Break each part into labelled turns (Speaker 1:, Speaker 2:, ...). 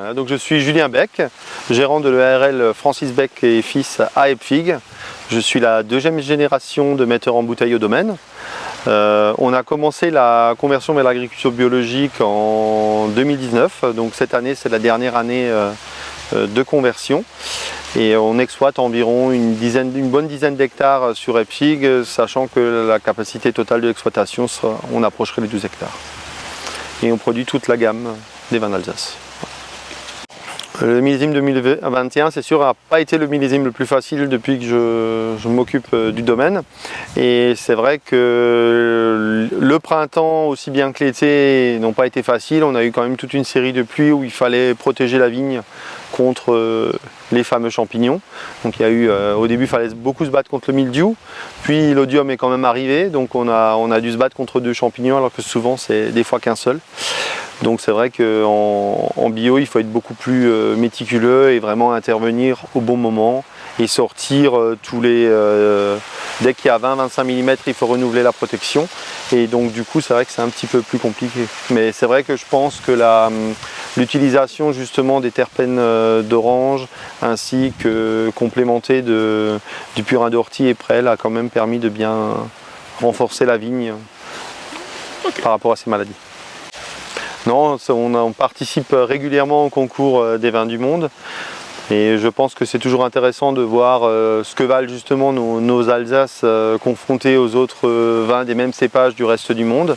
Speaker 1: Voilà, donc je suis Julien Beck, gérant de l'EARL Francis Beck et Fils à Epfig. Je suis la deuxième génération de metteurs en bouteille au domaine. On a commencé la conversion vers l'agriculture biologique en 2019, donc cette année c'est la dernière année de conversion. Et on exploite environ une bonne dizaine d'hectares sur Epfig, sachant que la capacité totale de l'exploitation, on approcherait les 12 hectares. Et on produit toute la gamme des vins d'Alsace. Le millésime 2021, c'est sûr, n'a pas été le millésime le plus facile depuis que je m'occupe du domaine. Et c'est vrai que le printemps, aussi bien que l'été, n'ont pas été faciles. On a eu quand même toute une série de pluies où il fallait protéger la vigne contre les fameux champignons. Donc il y a eu, au début, il fallait beaucoup se battre contre le mildiou. Puis l'odium est quand même arrivé, donc on a dû se battre contre 2 champignons, alors que souvent c'est des fois qu'un seul. Donc c'est vrai qu'en bio, il faut être beaucoup plus méticuleux et vraiment intervenir au bon moment et sortir dès qu'il y a 20-25 mm, il faut renouveler la protection. Et donc du coup, c'est vrai que c'est un petit peu plus compliqué. Mais c'est vrai que je pense que l'utilisation justement des terpènes d'orange ainsi que complémentée du purin d'ortie et prêle a quand même permis de bien renforcer la vigne par rapport à ces maladies. Non, on participe régulièrement au concours des vins du monde et je pense que c'est toujours intéressant de voir ce que valent justement nos Alsaces confrontés aux autres vins des mêmes cépages du reste du monde.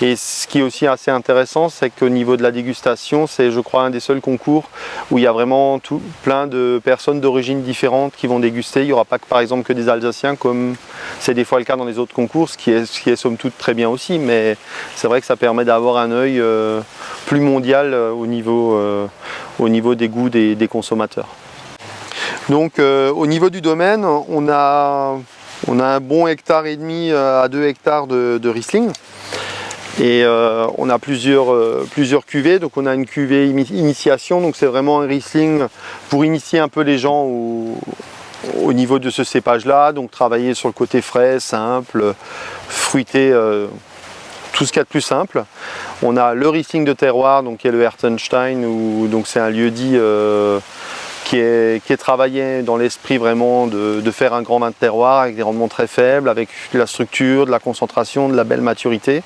Speaker 1: Et ce qui est aussi assez intéressant, c'est qu'au niveau de la dégustation, c'est je crois un des seuls concours où il y a vraiment plein de personnes d'origines différentes qui vont déguster. Il n'y aura pas par exemple que des Alsaciens comme c'est des fois le cas dans les autres concours, ce qui est somme toute très bien aussi, mais c'est vrai que ça permet d'avoir un œil plus mondial au niveau des goûts des consommateurs. Donc au niveau du domaine, on a un bon hectare et demi à 2 hectares de Riesling. Et on a plusieurs cuvées, donc on a une cuvée initiation, donc c'est vraiment un Riesling pour initier un peu les gens au niveau de ce cépage-là, donc travailler sur le côté frais, simple, fruité, tout ce qu'il y a de plus simple. On a le Riesling de terroir, donc qui est le Hertenstein, donc c'est un lieu-dit qui est travaillé dans l'esprit vraiment de faire un grand vin de terroir avec des rendements très faibles, avec de la structure, de la concentration, de la belle maturité.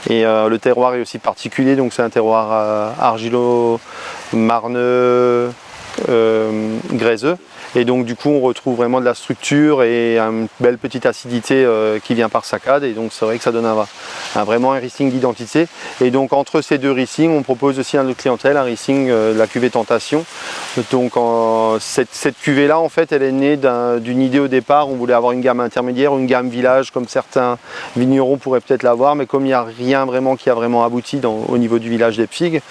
Speaker 1: Et le terroir est aussi particulier, donc c'est un terroir argilo-marneux, gréseux. Et donc du coup on retrouve vraiment de la structure et une belle petite acidité qui vient par saccade, et donc c'est vrai que ça donne vraiment un Riesling d'identité. Et donc entre ces 2 Riesling, on propose aussi à notre clientèle un Riesling de la cuvée Tentation. Donc cette cuvée là en fait elle est née d'une idée au départ. On voulait avoir une gamme intermédiaire, une gamme village comme certains vignerons pourraient peut-être l'avoir, mais comme il n'y a rien vraiment qui a vraiment abouti au niveau du village d'Epfig,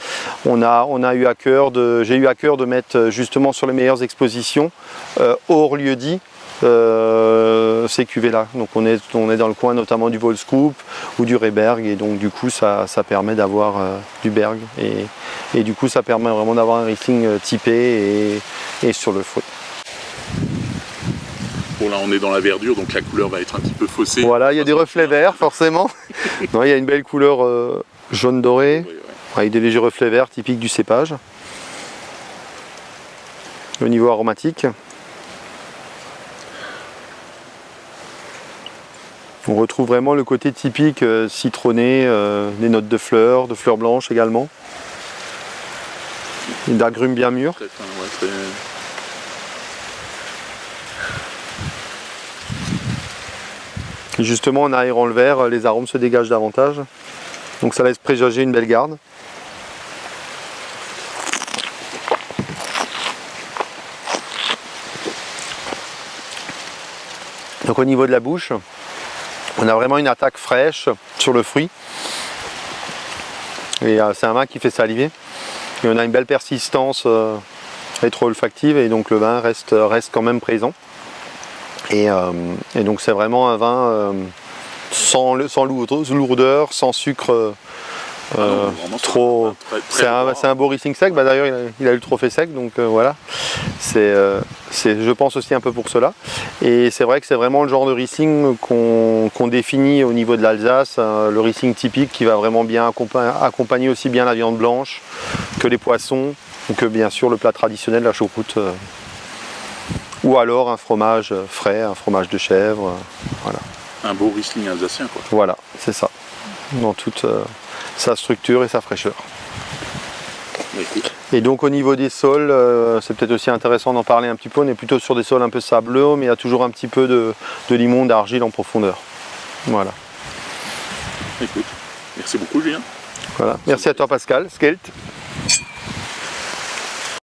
Speaker 1: j'ai eu à cœur de mettre justement sur les meilleures expositions hors lieu-dit ces cuvées là. Donc on est dans le coin notamment du Volscoup ou du Rehberg, et donc du coup ça permet d'avoir du Berg et du coup ça permet vraiment d'avoir un Riesling typé et sur le fruit.
Speaker 2: Bon, là on est dans la verdure, donc la couleur va être un petit peu faussée.
Speaker 1: Voilà, il y a des reflets verts forcément. Non, il y a une belle couleur jaune doré, avec des légers reflets verts typiques du cépage. Au niveau aromatique, on retrouve vraiment le côté typique citronné, des notes de fleurs blanches également, et d'agrumes bien mûrs.
Speaker 2: Très fin, ouais, très...
Speaker 1: Et justement en aérant le verre, les arômes se dégagent davantage, donc ça laisse présager une belle garde. Donc au niveau de la bouche, on a vraiment une attaque fraîche sur le fruit. Et c'est un vin qui fait saliver. Et on a une belle persistance rétro-olfactive, et donc le vin reste quand même présent. Et donc c'est vraiment un vin sans lourdeur, sans sucre trop. C'est un beau Riesling sec, d'ailleurs il a eu le trophée sec, donc voilà. C'est je pense aussi un peu pour cela. Et c'est vrai que c'est vraiment le genre de Riesling qu'on définit au niveau de l'Alsace, le Riesling typique qui va vraiment bien accompagner aussi bien la viande blanche que les poissons, Donc bien sûr le plat traditionnel, la choucroute. Ou alors un fromage frais, un fromage de chèvre. Voilà.
Speaker 2: Un beau Riesling alsacien, quoi.
Speaker 1: Voilà, c'est ça. Dans toute sa structure et sa fraîcheur.
Speaker 2: Écoute,
Speaker 1: Et donc au niveau des sols, c'est peut-être aussi intéressant d'en parler un petit peu. On est plutôt sur des sols un peu sableux, mais il y a toujours un petit peu de limon, d'argile en profondeur. Voilà.
Speaker 2: écoute. Merci beaucoup, Julien.
Speaker 1: Voilà. Merci à toi Pascal. Skelt.